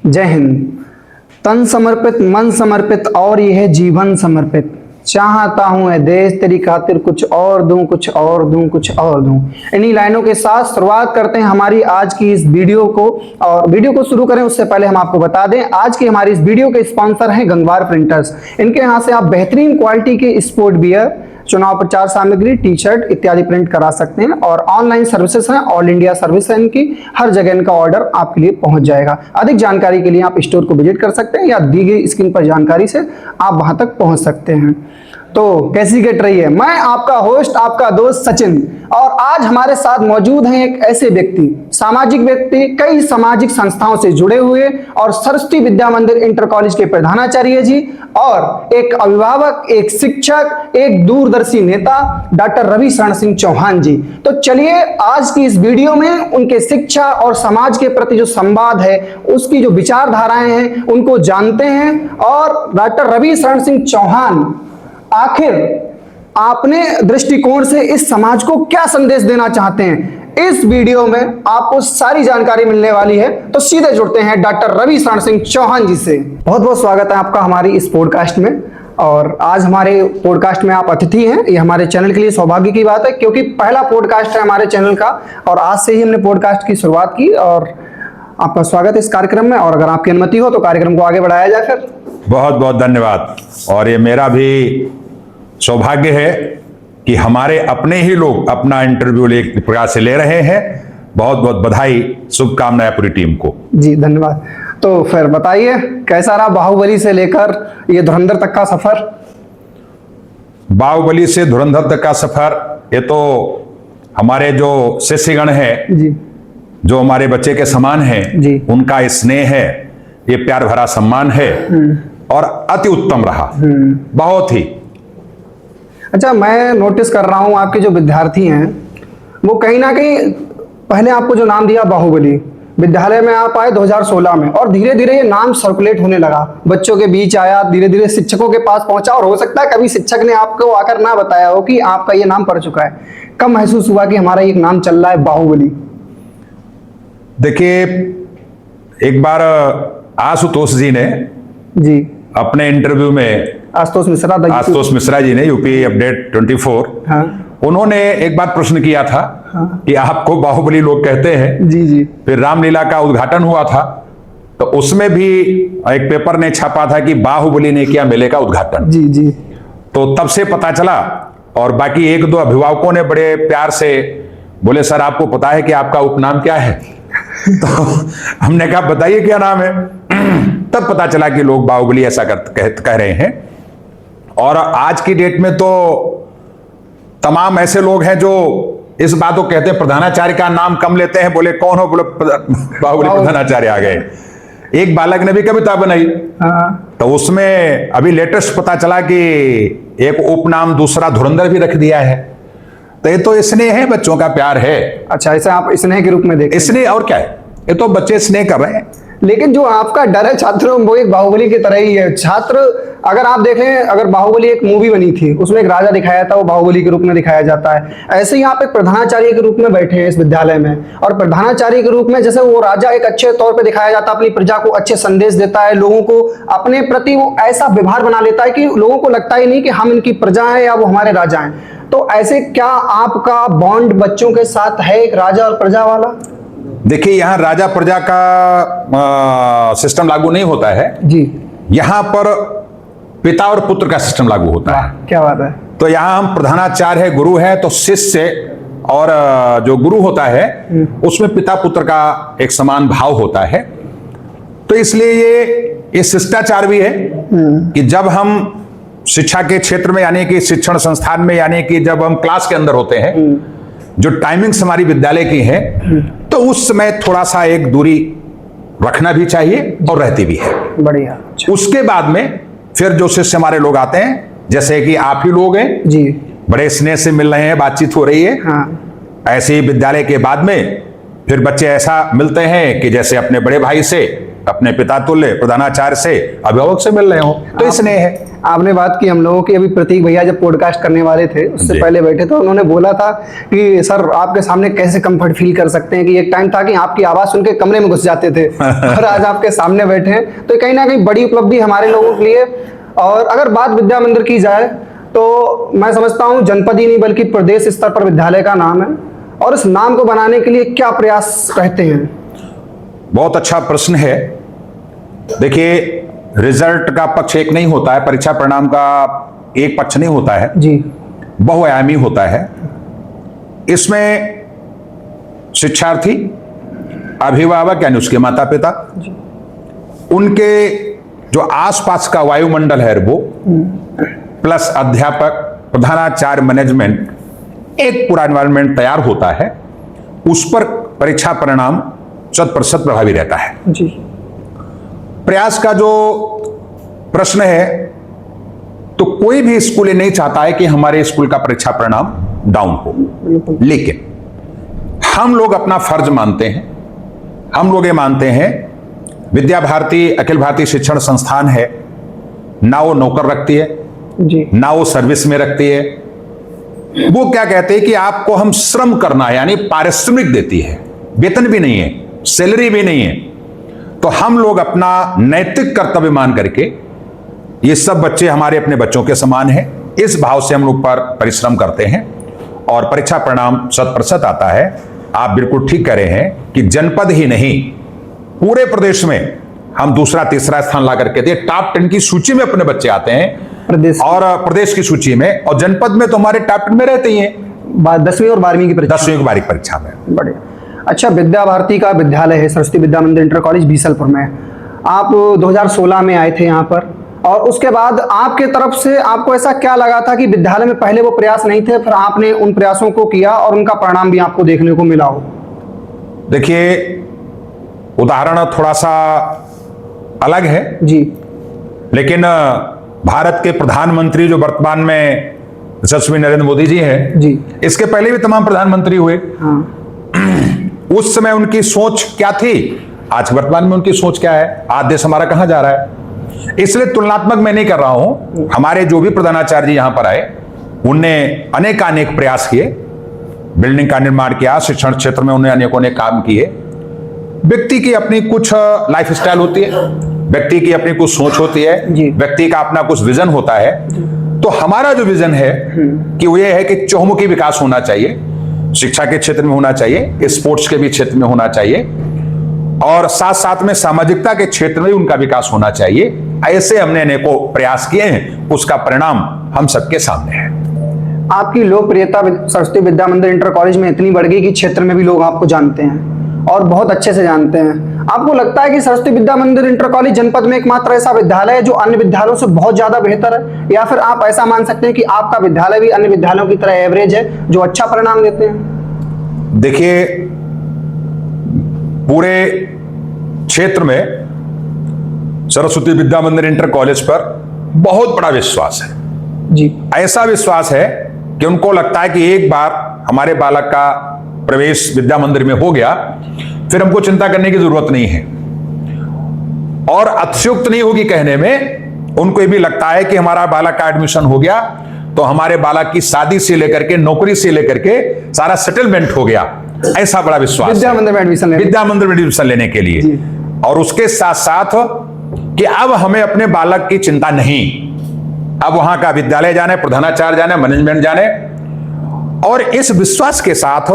जय हिंद। तन समर्पित, मन समर्पित और यह है जीवन समर्पित। चाहता हूं है देश तेरी खातिर कुछ और दूं, कुछ और दूं, कुछ और दूं। इन्हीं लाइनों के साथ शुरुआत करते हैं हमारी आज की इस वीडियो को। और वीडियो को शुरू करें उससे पहले हम आपको बता दें, आज की हमारी इस वीडियो के स्पॉन्सर हैं गंगवार प्रिंटर्स। इनके यहाँ से आप बेहतरीन क्वालिटी के स्पोर्ट वियर, चुनाव प्रचार सामग्री, टी शर्ट इत्यादि प्रिंट करा सकते हैं। और ऑनलाइन सर्विसेज हैं, ऑल इंडिया सर्विस है इनकी। हर जगह इनका ऑर्डर आपके लिए पहुंच जाएगा। अधिक जानकारी के लिए आप स्टोर को विजिट कर सकते हैं या दी गई स्क्रीन पर जानकारी से आप वहां तक पहुंच सकते हैं। तो कैसी कट रही है? मैं आपका होस्ट, आपका दोस्त सचिन, और आज हमारे साथ मौजूद हैं एक ऐसे व्यक्ति, सामाजिक व्यक्ति, कई सामाजिक संस्थाओं से जुड़े हुए और सरस्वती विद्या मंदिर इंटर कॉलेज के प्रधानाचार्य जी, और एक अभिभावक, एक शिक्षक, एक दूरदर्शी नेता डॉक्टर रवि शरण सिंह चौहान जी। तो चलिए आज की इस वीडियो में उनके शिक्षा और समाज के प्रति जो संवाद है, उसकी जो विचारधाराएं हैं, उनको जानते हैं। और डॉक्टर रवि शरण सिंह चौहान आखिर आपने दृष्टिकोण से इस समाज को क्या संदेश देना चाहते हैं, इस वीडियो में आपको सारी जानकारी मिलने वाली है। तो सीधे जुड़ते हैं डॉक्टर रवि शरण सिंह चौहान जी से। बहुत बहुत स्वागत है आपका हमारी इस पॉडकास्ट में। और आज हमारे पॉडकास्ट में आप अतिथि हैं, ये हमारे चैनल के लिए सौभाग्य की बात है, क्योंकि पहला पॉडकास्ट है हमारे चैनल का और आज से ही हमने पॉडकास्ट की शुरुआत की। और आपका स्वागत है इस कार्यक्रम में, और अगर आपकी अनुमति हो तो कार्यक्रम को आगे बढ़ाया जाए फिर। बहुत बहुत धन्यवाद। और ये मेरा भी सौभाग्य है कि हमारे अपने ही लोग अपना इंटरव्यू एक प्रकार से ले रहे हैं। बहुत बहुत बधाई, शुभकामनाएं पूरी टीम को। जी धन्यवाद। तो फिर बताइए, कैसा रहा बाहुबली से लेकर ये धुरंधर तक का सफर? बाहुबली से धुरंधर तक का सफर, ये तो हमारे जो शिष्यगण हैं जी, जो हमारे बच्चे के समान हैं जी, उनका स्नेह है, ये प्यार भरा सम्मान है और अति उत्तम रहा, बहुत ही। अच्छा, मैं नोटिस कर रहा हूँ आपके जो विद्यार्थी हैं वो कहीं ना कहीं, पहले आपको जो नाम दिया बाहुबली, विद्यालय में आप आए 2016 में, और धीरे धीरे ये नाम सर्कुलेट होने लगा, बच्चों के बीच आया, धीरे धीरे शिक्षकों के पास पहुंचा, और हो सकता है कभी शिक्षक ने आपको आकर ना बताया हो कि आपका ये नाम पड़ चुका है। कब महसूस हुआ कि हमारा एक नाम चल रहा है बाहुबली? देखिए, एक बार आशुतोष जी ने जी, अपने इंटरव्यू में, आशुतोष मिश्रा जी ने, यूपी अपडेट 24, हाँ, उन्होंने एक बार प्रश्न किया था, हाँ, कि आपको बाहुबली लोग कहते हैं। जी जी। फिर रामलीला का उद्घाटन हुआ था, तो उसमें भी एक पेपर ने छापा था कि बाहुबली ने किया मेले का उद्घाटन। जी जी। तो तब से पता चला, और बाकी एक दो अभिभावकों ने बड़े प्यार से बोले, सर आपको पता है कि आपका उपनाम क्या है? तो हमने कहा बताइए क्या नाम है। तब पता चला कि लोग बाहुबली ऐसा कह रहे हैं। और आज की डेट में तो तमाम ऐसे लोग हैं जो इस बात को कहते हैं, प्रधानाचार्य का नाम कम लेते हैं, बोले कौन हो, बोले बाहुबली प्रधानाचार्य आ गए। एक बालक ने भी कविता बनाई, तो उसमें अभी लेटेस्ट पता चला कि एक उपनाम दूसरा धुरंधर भी रख दिया है। तो ये तो स्नेह है, बच्चों का प्यार है। अच्छा, ऐसा आप स्नेह के रूप में देखते हैं? स्नेह और क्या है, ये तो बच्चे स्नेह कर रहे हैं। लेकिन जो आपका डर है छात्रों, वो एक बाहुबली की तरह ही है। छात्र, अगर आप देखें, अगर बाहुबली एक मूवी बनी थी, उसमें एक राजा दिखाया था, वो बाहुबली के रूप में दिखाया जाता है। ऐसे ही आप एक प्रधानाचार्य के रूप में बैठे हैं इस विद्यालय में, और प्रधानाचार्य के रूप में जैसे वो राजा एक अच्छे तौर पे दिखाया जाता है, अपनी प्रजा को अच्छे संदेश देता है, लोगों को अपने प्रति वो ऐसा व्यवहार बना लेता है कि लोगों को लगता ही नहीं कि हम इनकी प्रजा है या वो हमारे राजा हैं। तो ऐसे क्या आपका बॉन्ड बच्चों के साथ है, एक राजा और प्रजा वाला? देखिए, यहाँ राजा प्रजा का सिस्टम लागू नहीं होता है जी। यहाँ पर पिता और पुत्र का सिस्टम लागू होता है। क्या बात है। तो यहाँ हम प्रधानाचार्य है, गुरु है, तो शिष्य और जो गुरु होता है उसमें पिता पुत्र का एक समान भाव होता है। तो इसलिए ये शिष्टाचार भी है कि जब हम शिक्षा के क्षेत्र में, यानी कि शिक्षण संस्थान में, यानी कि जब हम क्लास के अंदर होते हैं, जो टाइमिंग्स हमारी विद्यालय की है, तो उस समय थोड़ा सा एक दूरी रखना भी चाहिए और रहती भी है। बढ़िया। उसके बाद में फिर जो शिष्य हमारे लोग आते हैं, जैसे कि आप ही लोग हैं जी, बड़े स्नेह से मिल रहे हैं, बातचीत हो रही है। हाँ। ऐसे ही विद्यालय के बाद में फिर बच्चे ऐसा मिलते हैं कि जैसे अपने बड़े भाई से अपने पिता तुल्य प्रधानाचार्य से, अभिभावक से मिल रहे हो, तो ये स्नेह है। आपने बात की हम लोगों की, अभी प्रतीक भैया जब पॉडकास्ट करने वाले थे उससे जी। पहले बैठे थे, उन्होंने बोला था कि सर आपके सामने कैसे कंफर्ट फील कर सकते हैं, कि एक टाइम था कि आपकी आवाज सुन के कमरे में घुस जाते थे और आज आपके सामने बैठे हैं, तो कहीं ना कहीं बड़ी उपलब्धि हमारे लोगों के लिए। और अगर बात विद्या मंदिर की जाए तो मैं समझता हूँ जनपद ही नहीं बल्कि प्रदेश स्तर पर विद्यालय का नाम है, और इस नाम को बनाने के लिए क्या प्रयास रहते हैं? बहुत अच्छा प्रश्न है। देखिए, रिजल्ट का पक्ष एक नहीं होता है, परीक्षा परिणाम का एक पक्ष नहीं होता है जी, बहुआयामी होता है। इसमें शिक्षार्थी, अभिभावक यानी उसके माता पिता, उनके जो आसपास का वायुमंडल है वो, प्लस अध्यापक, प्रधानाचार्य, मैनेजमेंट, एक पूरा एनवायरनमेंट तैयार होता है, उस पर परीक्षा परिणाम 100% प्रभावी रहता है। जी, प्रयास का जो प्रश्न है, तो कोई भी स्कूल ये नहीं चाहता है कि हमारे स्कूल का परीक्षा परिणाम डाउन हो, लेकिन हम लोग अपना फर्ज मानते हैं। हम लोग ये मानते हैं, विद्या भारती अखिल भारतीय शिक्षण संस्थान है, ना वो नौकर रखती है, जी, ना वो सर्विस में रखती है। वो क्या कहते हैं कि आपको हम श्रम करना है, यानी पारिश्रमिक देती है, वेतन भी नहीं है, सैलरी भी नहीं है। तो हम लोग अपना नैतिक कर्तव्य मान करके, ये सब बच्चे हमारे अपने बच्चों के समान हैं, इस भाव से हम लोग पर परिश्रम करते हैं और परीक्षा परिणाम 100% आता है। आप बिल्कुल ठीक कह रहे हैं कि जनपद ही नहीं, पूरे प्रदेश में हम दूसरा तीसरा स्थान ला करके दिए। टॉप 10 की सूची में अपने बच्चे आते हैं प्रदेश और प्रदेश की सूची में, और जनपद में तो हमारे टॉप 10 में रहते ही हैं 10वीं और 12वीं की परीक्षा, 10वीं की बारीक परीक्षा में। बढ़िया। अच्छा, विद्या भारती का विद्यालय है सरस्वती विद्या मंदिर इंटर कॉलेज बीसलपुर में। आप 2016 में आए थे यहाँ पर, और उसके बाद आपके तरफ से आपको ऐसा क्या लगा था कि विद्यालय में पहले वो प्रयास नहीं थे, फिर आपने उन प्रयासों को किया और उनका परिणाम भी आपको देखने को मिला हो? देखिए, उदाहरण थोड़ा सा अलग है जी, लेकिन भारत के प्रधानमंत्री जो वर्तमान में यशस्वी नरेंद्र मोदी जी हैं, जी, इसके पहले भी तमाम प्रधानमंत्री हुए। हाँ, उस समय उनकी सोच क्या थी, आज वर्तमान में उनकी सोच क्या है, आज देश हमारा कहां जा रहा है। इसलिए तुलनात्मक मैं नहीं कर रहा हूं। हमारे जो भी प्रधानाचार्य जी यहां पर आए, उनने अनेकानेक प्रयास किए, बिल्डिंग का निर्माण किया, शिक्षण क्षेत्र में उन्होंने अनेकों ने काम किए। व्यक्ति की अपनी कुछ लाइफ स्टाइल होती है, व्यक्ति की अपनी कुछ सोच होती है, जी। व्यक्ति का अपना कुछ विजन होता है। तो हमारा जो विजन है कि वो ये है कि चहुमुखी विकास होना चाहिए, शिक्षा के क्षेत्र में होना चाहिए, स्पोर्ट्स के भी क्षेत्र में होना चाहिए, और साथ साथ में सामाजिकता के क्षेत्र में उनका विकास होना चाहिए। ऐसे हमने अनेकों प्रयास किए हैं, उसका परिणाम हम सबके सामने है। आपकी लोकप्रियता सरस्वती विद्या मंदिर इंटर कॉलेज में इतनी बढ़ गई कि क्षेत्र में भी लोग आपको जानते हैं और बहुत अच्छे से जानते हैं। आपको लगता है कि सरस्वती विद्या मंदिर इंटर कॉलेज जनपद में एकमात्र ऐसा विद्यालय है जो अन्य विद्यालयों से बहुत ज्यादा बेहतर है, या फिर आप ऐसा मान सकते हैं कि आपका विद्यालय भी अन्य विद्यालयों की तरह एवरेज है जो अच्छा परिणाम देते हैं? देखिए, पूरे क्षेत्र में सरस्वती विद्या मंदिर इंटर कॉलेज पर बहुत बड़ा विश्वास है। जी, ऐसा विश्वास है कि उनको लगता है कि एक बार हमारे बालक का प्रवेश विद्या मंदिर में हो गया, फिर हमको चिंता करने की जरूरत नहीं है। और अतिशयोक्त नहीं होगी कहने में, उनको ये भी लगता है कि हमारा बालक का एडमिशन हो गया तो हमारे बालक की शादी से लेकर के, नौकरी से लेकर के सारा सेटलमेंट हो गया। ऐसा बड़ा विश्वास विद्या मंदिर में एडमिशन लेने के लिए। और उसके साथ साथ कि अब हमें अपने बालक की चिंता नहीं, अब वहां का विद्यालय जाने, प्रधानाचार्य जाने, मैनेजमेंट जाने। और इस विश्वास के साथ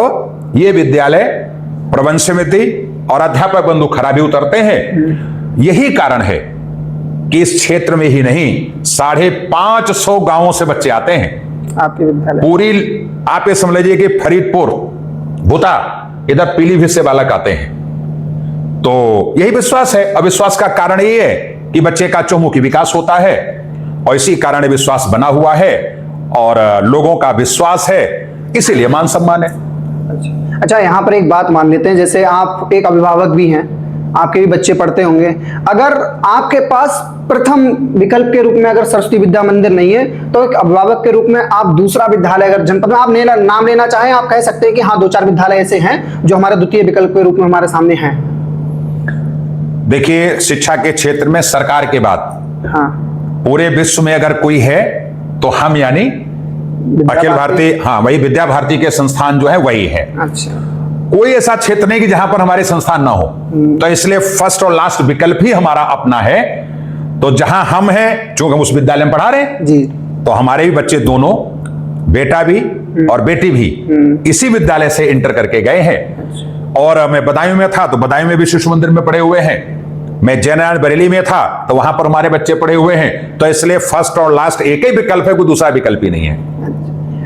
ये विद्यालय, प्रबंध समिति और अध्यापक बंधु खरा भी उतरते हैं। यही कारण है कि इस क्षेत्र में ही नहीं, 550 गांवों से बच्चे आते हैं आपके विद्यालय। पूरी आप ये समझ लीजिए कि फरीदपुर, भूता, इधर पीलीभीत से बालक आते हैं। तो यही विश्वास है। अविश्वास का कारण ये है कि बच्चे का चहुमुखी विकास होता है, और इसी कारण विश्वास बना हुआ है और लोगों का विश्वास है, इसीलिए मान सम्मान है। अच्छा, यहाँ पर एक बात मान लेते हैं, जैसे आप एक अभिभावक भी हैं, आपके भी बच्चे पढ़ते होंगे। अगर आपके पास प्रथम विकल्प के रूप में अगर सरस्वती विद्या मंदिर नहीं है, तो एक अभिभावक के रूप में आप दूसरा विद्यालय अगर जनपद में आप नाम लेना चाहें, आप कह सकते हैं कि हाँ 2-4 विद्यालय ऐसे हैं जो हमारे द्वितीय विकल्प के रूप में हमारे सामने हैं। देखिए, शिक्षा के क्षेत्र में सरकार के बाद हाँ, पूरे विश्व में अगर कोई है तो हम, यानी अखिल भारतीय, हाँ, वही विद्या भारती के संस्थान जो है वही है। अच्छा, कोई ऐसा क्षेत्र नहीं कि जहां पर हमारे संस्थान ना हो। तो इसलिए फर्स्ट और लास्ट विकल्प ही हमारा अपना है। तो जहां हम हैं, चूंकि हम उस विद्यालय में पढ़ा रहे हैं, जी, तो हमारे भी बच्चे दोनों, बेटा भी और बेटी भी, इसी विद्यालय से इंटर करके गए हैं। और मैं बदायूं में था तो बदायूं में भी शिशु मंदिर में पढ़े हुए हैं। मैं जयनारायण बरेली में था तो वहां पर हमारे बच्चे पढ़े हुए हैं। तो इसलिए फर्स्ट और लास्ट एक ही विकल्प है, कोई दूसरा विकल्प ही नहीं है।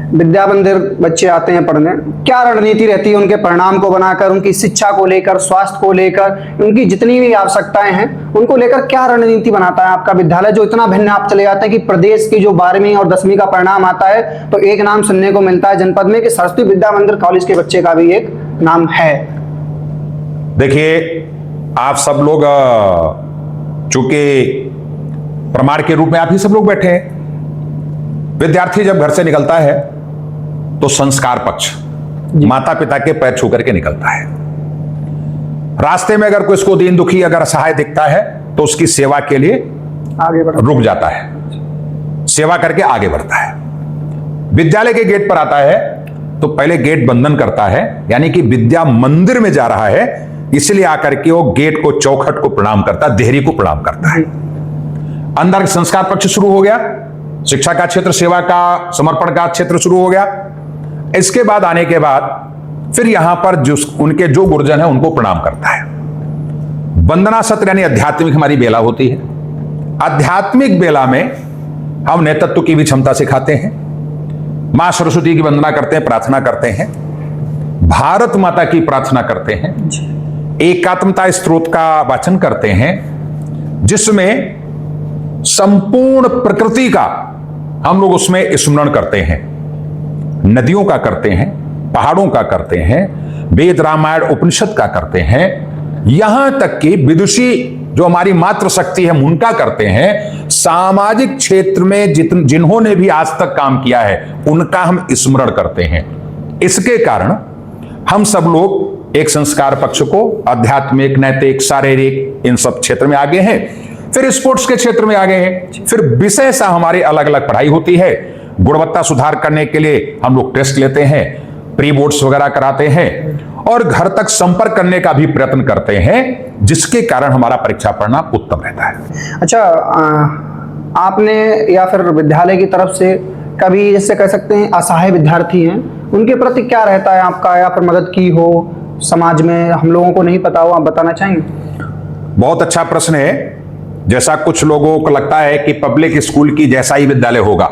विद्या मंदिर बच्चे आते हैं पढ़ने, क्या रणनीति रहती है उनके परिणाम को बनाकर, उनकी शिक्षा को लेकर, स्वास्थ्य को लेकर, उनकी जितनी भी आवश्यकताएं हैं उनको लेकर क्या रणनीति बनाता है आपका विद्यालय, जो इतना भिन्न आप चले जाते हैं कि प्रदेश की जो 12वीं और 10वीं का परिणाम आता है तो एक नाम सुनने को मिलता है जनपद में कि सरस्वती विद्या मंदिर कॉलेज के बच्चे का भी एक नाम है। देखिए, आप सब लोग चूंकि प्रमाण के रूप में आप ही सब लोग बैठे हैं। विद्यार्थी जब घर से निकलता है तो संस्कार पक्ष माता पिता के पैर छू करके निकलता है। रास्ते में अगर कोई इसको दीन दुखी अगर असहाय दिखता है तो उसकी सेवा के लिए आगे बढ़ रुक जाता है, सेवा करके आगे बढ़ता है। विद्यालय के गेट पर आता है तो पहले गेट बंधन करता है, यानी कि विद्या मंदिर में जा रहा है, इसलिए आकर के वो गेट को, चौखट को प्रणाम करता, देहरी को प्रणाम करता है। अंदर संस्कार पक्ष शुरू हो गया, शिक्षा का क्षेत्र, सेवा का, समर्पण का क्षेत्र शुरू हो गया। इसके बाद आने के बाद फिर यहां पर उनके जो गुरुजन है उनको प्रणाम करता है। वंदना सत्र यानी आध्यात्मिक हमारी बेला होती है। आध्यात्मिक बेला में हम नेतृत्व की भी क्षमता सिखाते हैं, मां सरस्वती की वंदना करते हैं, प्रार्थना करते हैं, भारत माता की प्रार्थना करते हैं, एकात्मता स्त्रोत का वाचन करते हैं, जिसमें संपूर्ण प्रकृति का हम लोग उसमें स्मरण करते हैं। नदियों का करते हैं, पहाड़ों का करते हैं, वेद रामायण उपनिषद का करते हैं, यहां तक कि विदुषी जो हमारी मातृ शक्ति है उनका करते हैं। सामाजिक क्षेत्र में जिन्होंने भी आज तक काम किया है उनका हम स्मरण करते हैं। इसके कारण हम सब लोग एक संस्कार पक्ष को, आध्यात्मिक, नैतिक, शारीरिक, इन सब क्षेत्र में आगे हैं। फिर स्पोर्ट्स के क्षेत्र में आगे हैं। फिर विषय सा हमारी अलग अलग पढ़ाई होती है। गुणवत्ता सुधार करने के लिए हम लोग टेस्ट लेते हैं, प्री बोर्ड्स वगैरह कराते हैं और घर तक संपर्क करने का भी प्रयत्न करते हैं, जिसके कारण हमारा परीक्षा परिणाम उत्तम रहता है। अच्छा, आपने या फिर विद्यालय की तरफ से कभी, जैसे कह सकते हैं असहाय विद्यार्थी हैं, उनके प्रति क्या रहता है आपका, या फिर मदद की हो समाज में, हम लोगों को नहीं पता हो, आप बताना चाहेंगे? बहुत अच्छा प्रश्न है। जैसा कुछ लोगों को लगता है कि पब्लिक स्कूल की जैसा ही विद्यालय होगा,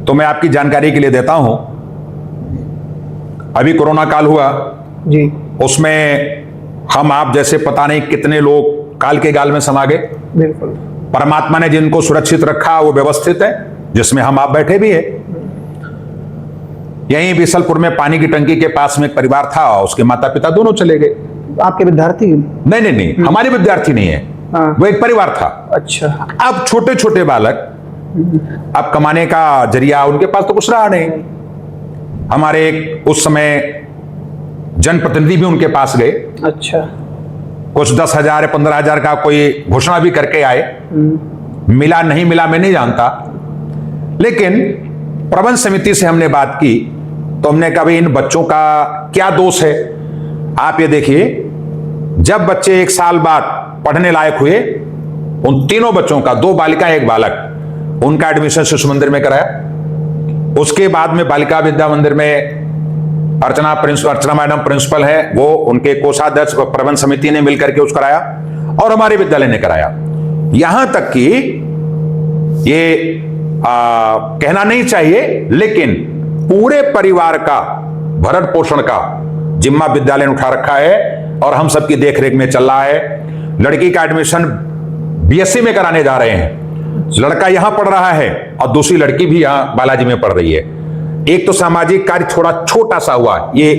तो मैं आपकी जानकारी के लिए देता हूं, अभी कोरोना काल हुआ जी, उसमें हम आप जैसे पता नहीं कितने लोग काल के गाल में समा गए। बिल्कुल, परमात्मा ने जिनको सुरक्षित रखा वो व्यवस्थित है, जिसमें हम आप बैठे भी हैं। यहीं बिसलपुर में पानी की टंकी के पास में एक परिवार था, उसके माता पिता दोनों चले गए। आपके विद्यार्थी? नहीं, हमारे विद्यार्थी नहीं है, वो एक परिवार था। अच्छा। अब छोटे छोटे बालक, अब कमाने का जरिया उनके पास तो कुछ रहा नहीं। हमारे एक उस समय जनप्रतिनिधि भी उनके पास गए। अच्छा। कुछ 10,000 15,000 का कोई घोषणा भी करके आए, मिला नहीं मिला मैं नहीं जानता, लेकिन प्रबंध समिति से हमने बात की तो हमने कहा भाई इन बच्चों का क्या दोष है। आप ये देखिए, जब बच्चे 1 साल बाद पढ़ने लायक हुए, उन तीनों बच्चों का, 2 बालिका 1 बालक, उनका एडमिशन शिशु मंदिर में कराया। उसके बाद में बालिका विद्या मंदिर में अर्चना मैडम प्रिंसिपल है, वो उनके कोषाध्यक्ष प्रबंध समिति ने मिलकर के उसको कराया और हमारे विद्यालय ने कराया। यहां तक कि ये कहना नहीं चाहिए, लेकिन पूरे परिवार का भरण पोषण का जिम्मा विद्यालय ने उठा रखा है और हम सबकी देखरेख में चल रहा है। लड़की का एडमिशन बीएससी में कराने जा रहे हैं, लड़का यहां पढ़ रहा है और दूसरी लड़की भी यहां बालाजी में पढ़ रही है। एक तो सामाजिक कार्य थोड़ा छोटा सा हुआ, ये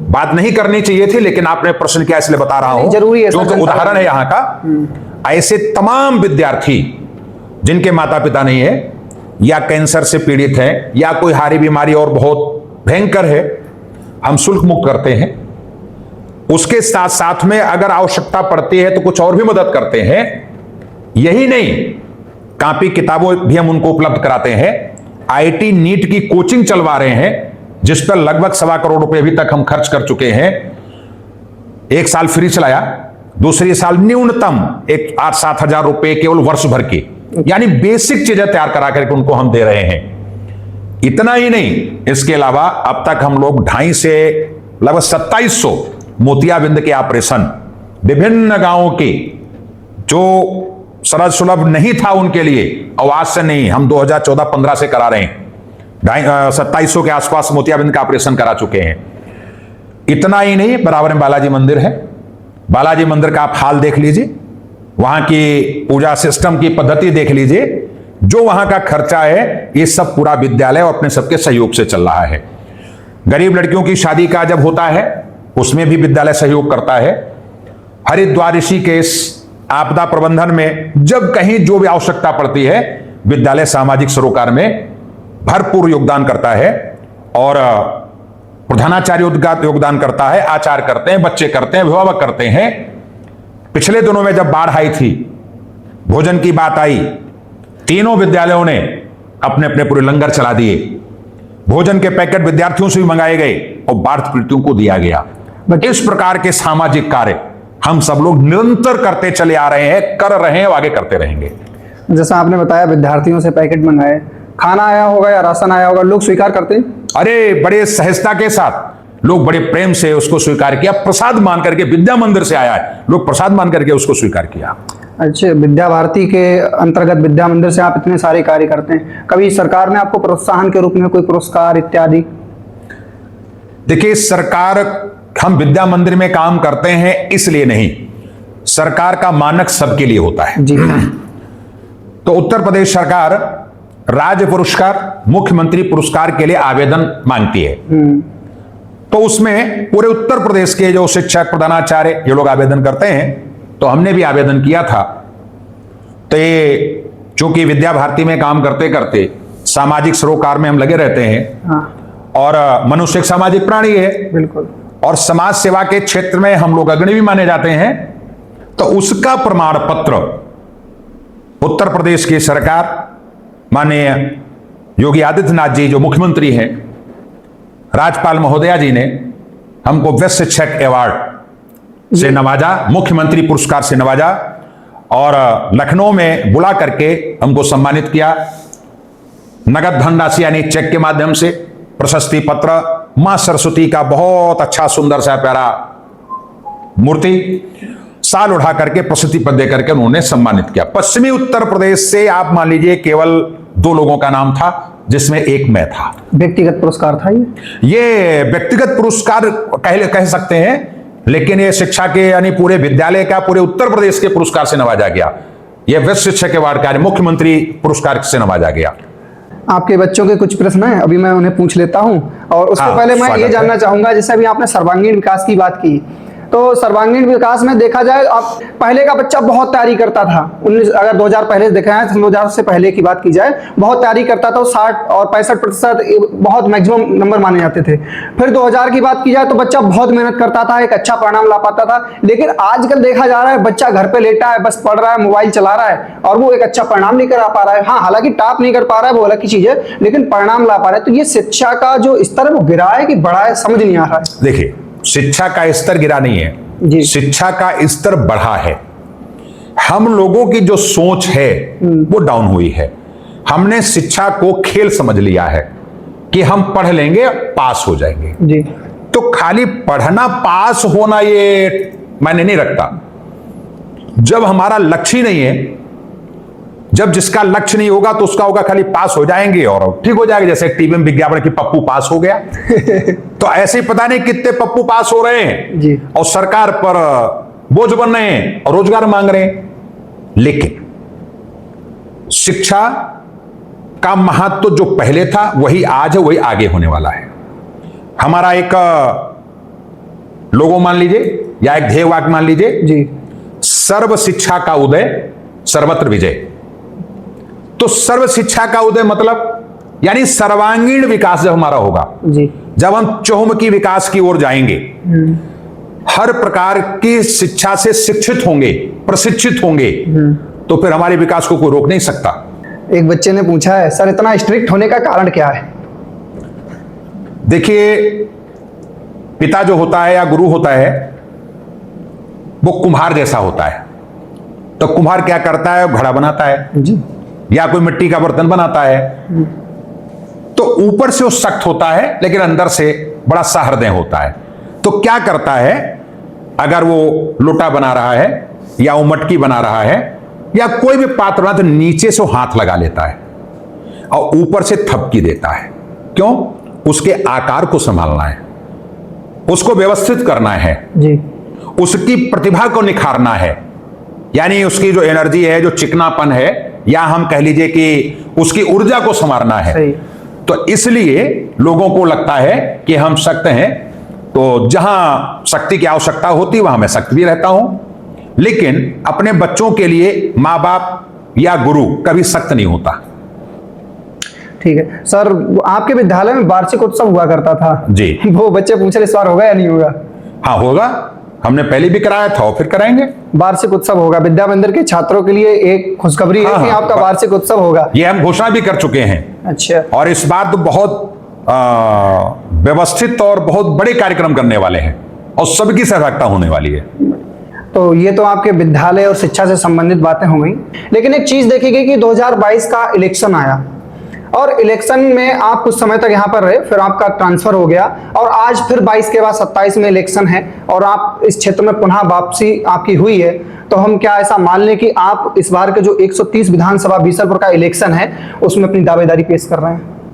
बात नहीं करनी चाहिए थी, लेकिन आपने प्रश्न किया इसलिए बता रहा हूं, जरूरी है, क्योंकि उदाहरण है यहां का। ऐसे तमाम विद्यार्थी जिनके माता पिता नहीं है, या कैंसर से पीड़ित हैं, या कोई हारी बीमारी और बहुत भयंकर है, हम शुल्क मुक्त करते हैं। उसके साथ साथ में अगर आवश्यकता पड़ती है तो कुछ और भी मदद करते हैं। यही नहीं, कॉपी किताबों भी हम उनको उपलब्ध कराते हैं। आईआईटी नीट की कोचिंग चलवा रहे हैं, जिस पर लगभग 1.25 करोड़ रुपए अभी तक हम खर्च कर चुके हैं। एक साल फ्री चलाया, दूसरी साल न्यूनतम 8-7 हजार रुपए केवल वर्ष भर की, यानी बेसिक चीजें तैयार करा करके उनको हम दे रहे हैं। इतना ही नहीं, इसके अलावा अब तक हम लोग 250 से लगभग 2700 मोतियाबिंद के ऑपरेशन विभिन्न गांवों के जो सरल सुलभ नहीं था उनके लिए, और आज से नहीं, हम 2014-15 से करा रहे हैं। 2700 के आसपास मोतियाबिंद का ऑपरेशन करा चुके हैं। इतना ही नहीं, बराबर में बालाजी मंदिर है। बालाजी मंदिर का आप हाल देख लीजिए, वहां की पूजा सिस्टम की पद्धति देख लीजिए, जो वहां का खर्चा है ये सब पूरा विद्यालय और अपने सबके सहयोग से चल रहा है। गरीब लड़कियों की शादी का जब होता है उसमें भी विद्यालय सहयोग करता है। हरिद्वार ऋषिकेश आपदा प्रबंधन में जब कहीं जो भी आवश्यकता पड़ती है, विद्यालय सामाजिक सरोकार में भरपूर योगदान करता है। और प्रधानाचार्य योगदान करता है, आचार्य करते हैं, बच्चे करते हैं, अभिभावक करते हैं। पिछले दिनों में जब बाढ़ आई थी, भोजन की बात आई, तीनों विद्यालयों ने अपने अपने पूरे लंगर चला दिए। भोजन के पैकेट विद्यार्थियों से भी मंगाए गए और बाढ़ पीड़ितों को दिया गया। इस प्रकार के सामाजिक कार्य हम सब लोग निरंतर करते चले आ रहे हैं, कर रहे हैं, आगे करते रहेंगे। जैसा आपने बताया विद्यार्थियों से पैकेट मंगाए, खाना आया होगा या राशन आया होगा, लोग स्वीकार करते हैं? अरे बड़े सहजता के साथ लोग बड़े प्रेम से उसको स्वीकार किया। प्रसाद मान करके, विद्या मंदिर से आया है, लोग प्रसाद मान करके उसको स्वीकार किया। अच्छा, विद्या भारती के अंतर्गत विद्या मंदिर से आप इतने सारे कार्य करते हैं, कभी सरकार ने आपको प्रोत्साहन के रूप में कोई पुरस्कार इत्यादि? देखिए, सरकार, हम विद्या मंदिर में काम करते हैं इसलिए नहीं, सरकार का मानक सबके लिए होता है जी। तो उत्तर प्रदेश सरकार राज्य पुरस्कार, मुख्यमंत्री पुरस्कार के लिए आवेदन मांगती है। तो उसमें पूरे उत्तर प्रदेश के जो शिक्षक, प्रधानाचार्य, ये लोग आवेदन करते हैं। तो हमने भी आवेदन किया था। तो ये चूंकि विद्या भारती में काम करते करते सामाजिक सरोकार में हम लगे रहते हैं। हाँ। और मनुष्य एक सामाजिक प्राणी है, बिल्कुल, और समाज सेवा के क्षेत्र में हम लोग अग्रणी भी माने जाते हैं। तो उसका प्रमाण पत्र उत्तर प्रदेश की सरकार, माननीय योगी आदित्यनाथ जी जो मुख्यमंत्री हैं, राज्यपाल महोदया जी ने हमको बेस्ट शिक्षक अवार्ड से नवाजा, मुख्यमंत्री पुरस्कार से नवाजा, और लखनऊ में बुला करके हमको सम्मानित किया। नगद धनराशि यानी चेक के माध्यम से, प्रशस्ति पत्र, मां सरस्वती का बहुत अच्छा सुंदर सा प्यारा मूर्ति, साल उठा करके प्रशस्ति पत्र देकर के उन्होंने सम्मानित किया। पश्चिमी उत्तर प्रदेश से आप मान लीजिए केवल 2 लोगों का नाम था, जिसमें एक मैं था। व्यक्तिगत पुरस्कार था ये व्यक्तिगत पुरस्कार कह सकते हैं, लेकिन ये शिक्षा के यानी पूरे विद्यालय का, पूरे उत्तर प्रदेश के पुरस्कार से नवाजा गया। ये बेस्ट शिक्षक अवार्ड का मुख्यमंत्री पुरस्कार से नवाजा गया। आपके बच्चों के कुछ प्रश्न हैं, अभी मैं उन्हें पूछ लेता हूं। और उससे पहले मैं ये जानना चाहूंगा, जैसे अभी आपने सर्वांगीण विकास की बात की, तो सर्वांगीण विकास में देखा जाए, अब पहले का बच्चा बहुत तैयारी करता था। 19 अगर 2000 पहले देखा है, 2000 से पहले की बात की जाए, बहुत तैयारी करता था। 60 और 65% बहुत मैक्सिमम नंबर माने जाते थे। फिर 2000 की बात की जाए तो बच्चा बहुत मेहनत करता था, एक अच्छा परिणाम ला पाता था। लेकिन आजकल देखा जा रहा है बच्चा घर पे लेटा है, बस पढ़ रहा है, मोबाइल चला रहा है, और वो एक अच्छा परिणाम नहीं करा पा रहा है। हाँ, हालांकि टॉप नहीं कर पा रहा है, वो अलग की चीज है, लेकिन परिणाम ला पा रहा है। तो ये शिक्षा का जो स्तर है वो गिरा है कि बढ़ा है, समझ नहीं आ रहा है। देखिए, शिक्षा का स्तर गिरा नहीं है जी। शिक्षा का स्तर बढ़ा है। हम लोगों की जो सोच है वो डाउन हुई है। हमने शिक्षा को खेल समझ लिया है कि हम पढ़ लेंगे, पास हो जाएंगे जी। तो खाली पढ़ना, पास होना ये मायने नहीं रखता। जब हमारा लक्ष्य ही नहीं है, जब जिसका लक्ष्य नहीं होगा तो उसका होगा खाली पास हो जाएंगे और ठीक हो जाएगा। जैसे टीवी में विज्ञापन की पप्पू पास हो गया तो ऐसे ही पता नहीं कितने पप्पू पास हो रहे हैं जी। और सरकार पर बोझ बन रहे हैं और रोजगार मांग रहे हैं। लेकिन शिक्षा का महत्व जो पहले था वही आज है, वही आगे होने वाला है। हमारा एक लोगो मान लीजिए या एक ध्येय वाक्य मान लीजिए जी। सर्व शिक्षा का उदय, सर्वत्र विजय। तो सर्व शिक्षा का उदय मतलब यानी सर्वांगीण विकास जब हमारा होगा जी। जब हम चहुमुखी विकास की ओर जाएंगे, हर प्रकार की शिक्षा से शिक्षित होंगे, प्रशिक्षित होंगे, तो फिर हमारे विकास को कोई रोक नहीं सकता। एक बच्चे ने पूछा है, सर इतना स्ट्रिक्ट होने का कारण क्या है? देखिए, पिता जो होता है या गुरु होता है वो कुम्हार जैसा होता है। तो कुम्हार क्या करता है? घड़ा बनाता है जी। या कोई मिट्टी का बर्तन बनाता है, तो ऊपर से वो सख्त होता है लेकिन अंदर से बड़ा सहृदय होता है। तो क्या करता है, अगर वो लोटा बना रहा है या वो मटकी बना रहा है या कोई भी पात्र बना, तो नीचे से वो हाथ लगा लेता है और ऊपर से थपकी देता है। क्यों? उसके आकार को संभालना है, उसको व्यवस्थित करना है जी। उसकी प्रतिभा को निखारना है, यानी उसकी जो एनर्जी है, जो चिकनापन है, या हम कह लीजिए कि उसकी ऊर्जा को संवारना है। सही। तो इसलिए लोगों को लगता है कि हम सख्त हैं, तो जहां शक्ति की आवश्यकता होती वहां मैं सख्त भी रहता हूं, लेकिन अपने बच्चों के लिए माँ बाप या गुरु कभी सख्त नहीं होता। ठीक है सर, आपके विद्यालय में वार्षिक उत्सव हुआ करता था जी। वो बच्चे पूछ रहे इस बार होगा या नहीं होगा? हाँ होगा, हमने पहले भी कराया था और फिर कराएंगे। वार्षिक उत्सव होगा, विद्या मंदिर के छात्रों के लिए एक खुशखबरी है कि आपका वार्षिक उत्सव होगा। ये हम घोषणा भी कर चुके हैं। अच्छा। और इस बार तो बहुत व्यवस्थित और बहुत बड़े कार्यक्रम करने वाले हैं और सबकी सहभागिता होने वाली है। तो ये तो आपके विद्यालय और शिक्षा से संबंधित बातें हो गई, लेकिन एक चीज देखी गई कि 2022 का इलेक्शन आया और इलेक्शन में आप कुछ समय तक यहाँ पर रहे, फिर आपका ट्रांसफर हो गया और आज फिर 22 के बाद 27 में इलेक्शन है और आप इस क्षेत्र में पुनः वापसी आपकी हुई है। तो हम क्या ऐसा मान लें कि आप इस बार के जो 130 विधानसभा बीसलपुर का इलेक्शन है उसमें अपनी दावेदारी पेश कर रहे हैं?